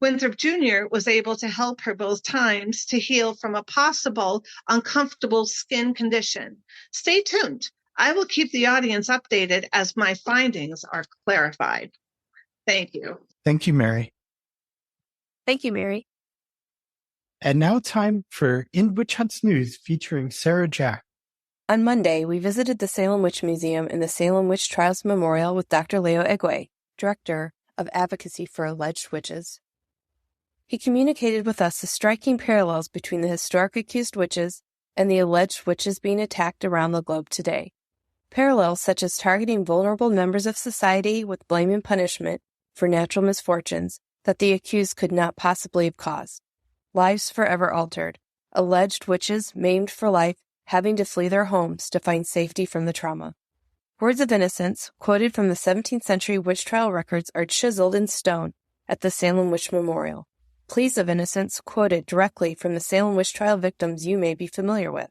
Winthrop Jr. was able to help her both times to heal from a possible uncomfortable skin condition. Stay tuned. I will keep the audience updated as my findings are clarified. Thank you.
Thank you, Mary.
Thank you, Mary.
And now time for In Witch Hunts News featuring Sarah Jack.
On Monday, we visited the Salem Witch Museum and the Salem Witch Trials Memorial with Dr. Leo Egwe, Director of Advocacy for Alleged Witches. He communicated with us the striking parallels between the historic accused witches and the alleged witches being attacked around the globe today. Parallels such as targeting vulnerable members of society with blame and punishment for natural misfortunes that the accused could not possibly have caused. Lives forever altered. Alleged witches maimed for life, having to flee their homes to find safety from the trauma. Words of innocence, quoted from the 17th century witch trial records, are chiseled in stone at the Salem Witch Memorial. Pleas of innocence, quoted directly from the Salem Witch Trial victims you may be familiar with.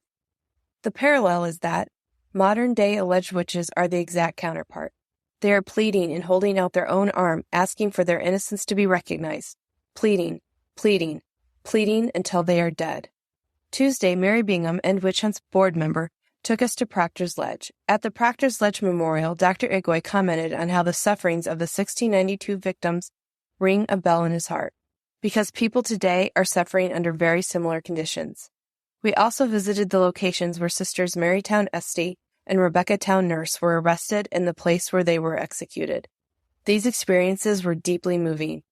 The parallel is that modern-day alleged witches are the exact counterpart. They are pleading and holding out their own arm, asking for their innocence to be recognized. Pleading, pleading, pleading until they are dead. Tuesday, Mary Bingham, End Witch Hunts board member, took us to Proctor's Ledge. At the Proctor's Ledge Memorial, Dr. Egwe commented on how the sufferings of the 1692 victims ring a bell in his heart, because people today are suffering under very similar conditions. We also visited the locations where Sisters Marytown Esty and Rebecca Town Nurse were arrested and the place where they were executed. These experiences were deeply moving,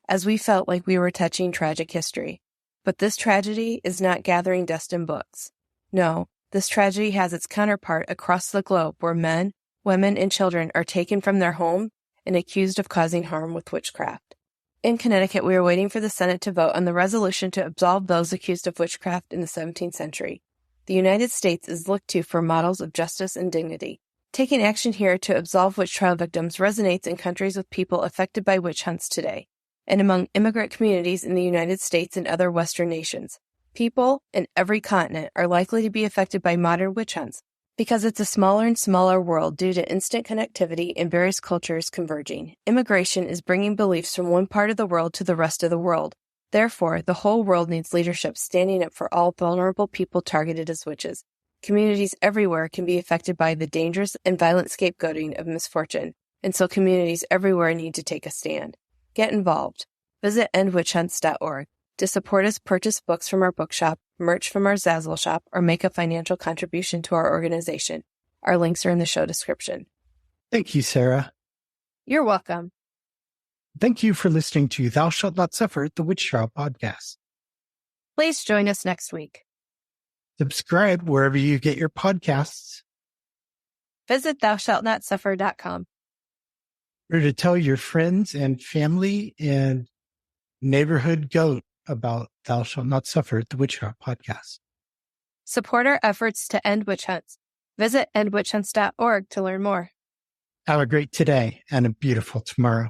as we felt like we were touching tragic history. But this tragedy is not gathering dust in books. No, this tragedy has its counterpart across the globe where men, women, and children are taken from their home and accused of causing harm with witchcraft. In Connecticut, we are waiting for the Senate to vote on the resolution to absolve those accused of witchcraft in the 17th century. The United States is looked to for models of justice and dignity. Taking action here to absolve witch trial victims resonates in countries with people affected by witch hunts today, and among immigrant communities in the United States and other Western nations. People in every continent are likely to be affected by modern witch hunts because it's a smaller and smaller world due to instant connectivity and various cultures converging. Immigration is bringing beliefs from one part of the world to the rest of the world. Therefore, the whole world needs leadership standing up for all vulnerable people targeted as witches. Communities everywhere can be affected by the dangerous and violent scapegoating of misfortune, and so communities everywhere need to take a stand. Get involved. Visit endwitchhunts.org. To support us, purchase books from our bookshop, merch from our Zazzle shop, or make a financial contribution to our organization. Our links are in the show description.
Thank you, Sarah.
You're welcome.
Thank you for listening to Thou Shalt Not Suffer, the Witch Trial podcast.
Please join us next week.
Subscribe wherever you get your podcasts.
Visit thoushallnotsuffer.com.
Or to tell your friends and family and neighborhood goat about Thou Shalt Not Suffer, the Witch Trial podcast.
Support our efforts to end witch hunts. Visit endwitchhunts.org to learn more.
Have a great today and a beautiful tomorrow.